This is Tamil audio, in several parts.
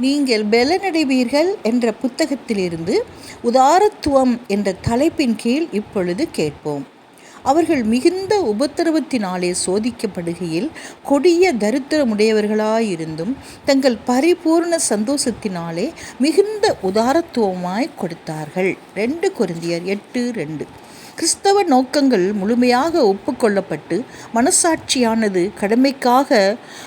நீங்கள் பலனடைவீர்கள் என்ற புத்தகத்திலிருந்து உதாரத்துவம் என்ற தலைப்பின் கீழ் இப்பொழுது கேட்போம். அவர்கள் மிகுந்த உபத்திரவத்தினாலே சோதிக்கப்படுகையில் கொடிய தரித்திரமுடையவர்களாயிருந்தும் தங்கள் பரிபூர்ண சந்தோஷத்தினாலே மிகுந்த உதாரத்துவமாய் கொடுத்தார்கள். 2 கொரிந்தியர் 8:2. கிறிஸ்தவ நோக்கங்கள் முழுமையாக ஒப்புக்கொள்ளப்பட்டு மனசாட்சியானது கடமைக்காக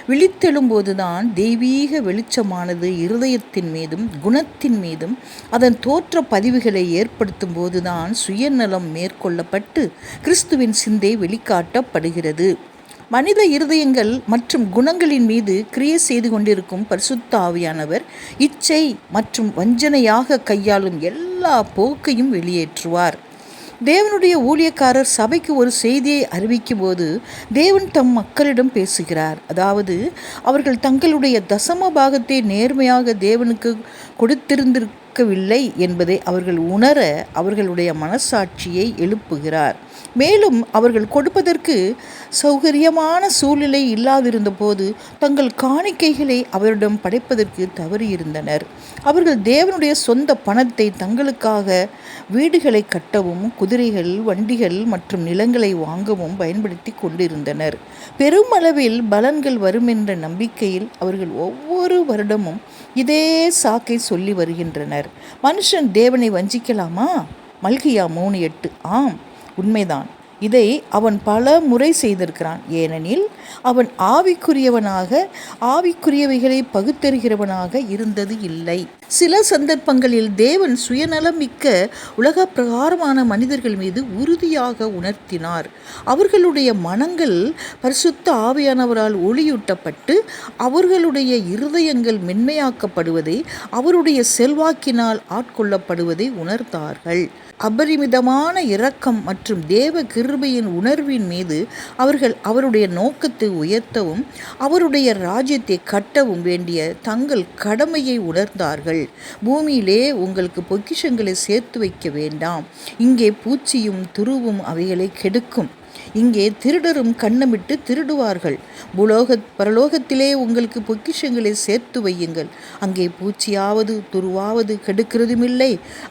விழித்தெழும்போதுதான் தெய்வீக வெளிச்சமானது இருதயத்தின் மீதும் குணத்தின் மீதும் அதன் தோற்ற பதிவுகளை ஏற்படுத்தும் போதுதான் சுயநலம் மேற்கொள்ளப்பட்டு கிறிஸ்துவின் சிந்தை வெளிக்காட்டப்படுகிறது. மனித இருதயங்கள் மற்றும் குணங்களின் மீது கிரியை செய்து கொண்டிருக்கும் பரிசுத்த ஆவியானவர் இச்சை மற்றும் வஞ்சனையாக கையாளும் எல்லா போக்கையும் வெளியேற்றுவார். தேவனுடைய ஊழியக்காரர் சபைக்கு ஒரு செய்தியை அறிவிக்கும் போது தேவன் தம் மக்களிடம் பேசுகிறார். அதாவது அவர்கள் தங்களுடைய தசம பாகத்தை நேர்மையாக தேவனுக்கு கொடுத்திருந்திருக்கவில்லை என்பதை அவர்கள் உணர அவர்களுடைய மனசாட்சியை எழுப்புகிறார். மேலும் அவர்கள் கொடுப்பதற்கு சௌகரியமான சூழ்நிலை இல்லாதிருந்த போது தங்கள் காணிக்கைகளை அவரிடம் படைப்பதற்கு தவறியிருந்தனர். அவர்கள் தேவனுடைய சொந்த பணத்தை தங்களுக்காக வீடுகளை கட்டவும் குதிரைகள், வண்டிகள் மற்றும் நிலங்களை வாங்கவும் பயன்படுத்தி கொண்டிருந்தனர். பெருமளவில் பலன்கள் வரும் என்ற நம்பிக்கையில் அவர்கள் ஒவ்வொரு வருடமும் இதே சாக்கை சொல்லி வருகின்றனர். மனுஷன் தேவனை வஞ்சிக்கலாமா? மல்கியா 3:8. ஆம், உண்மைதான். இதை அவன் பல முறை செய்திருக்கிறான். ஏனெனில் அவன் ஆவிக்குரியவைகளை பகுத்தறிகிறவனாக இருந்தது இல்லை. சில சந்தர்ப்பங்களில் தேவன் சுயநலம் மிக்க உலக பிரகாரமான மனிதர்கள் மீது உறுதியாக உணர்த்தினார். அவர்களுடைய மனங்கள் பரிசுத்த ஆவியானவரால் ஒளியூட்டப்பட்டு அவர்களுடைய இருதயங்கள் மென்மையாக்கப்படுவதை, அவருடைய செல்வாக்கினால் ஆட்கொள்ளப்படுவதை உணர்ந்தார்கள். அபரிமிதமான இரக்கம் மற்றும் தேவ கிருபையின் உணர்வின் மீது அவர்கள் அவருடைய நோக்கத்தை உயர்த்தவும் அவருடைய ராஜ்யத்தை கட்டவும் வேண்டிய தங்கள் கடமையை உணர்ந்தார்கள். பூமியிலே உங்களுக்கு பொக்கிஷங்களை சேர்த்து வைக்க வேண்டாம், இங்கே பூச்சியும் துருவும் அவைகளை கெடுக்கும், இங்கே திருடரும் கண்ணமிட்டு திருடுவார்கள். பரலோகத்திலே உங்களுக்கு பொக்கிஷங்களை சேர்த்து வையுங்கள், அங்கே பூச்சியாவது துருவாவது கெடுக்கிறதும் இல்லை,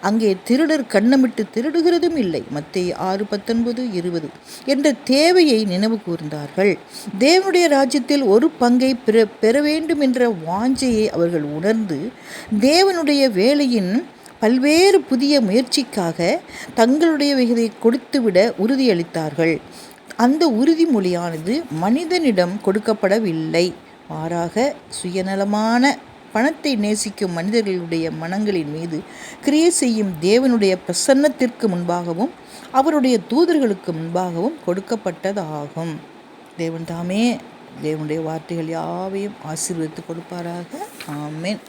அங்கே திருடர் கண்ணமிட்டு திருடுகிறதும் இல்லை. மத்தேயு 6:19-20 என்ற தேவையை நினைவு கூர்ந்தார்கள். தேவனுடைய ராஜ்யத்தில் ஒரு பங்கை பெற வேண்டும் என்ற வாஞ்சையை அவர்கள் உணர்ந்து தேவனுடைய வேலையின் பல்வேறு புதிய முயற்சிக்காக தங்களுடையவைகளை கொடுத்துவிட உறுதியளித்தார்கள். அந்த உறுதிமொழியானது மனிதனிடம் கொடுக்கப்படவில்லை, மாறாக சுயநலமான பணத்தை நேசிக்கும் மனிதர்களுடைய மனங்களின் மீது கிரியை செய்யும் தேவனுடைய பிரசன்னத்திற்கு முன்பாகவும் அவருடைய தூதர்களுக்கு முன்பாகவும் கொடுக்கப்பட்டதாகும். தேவன் தாமே தேவனுடைய வார்த்தைகள் யாவையும் ஆசீர்வதித்து கொடுப்பாராக. ஆமென்.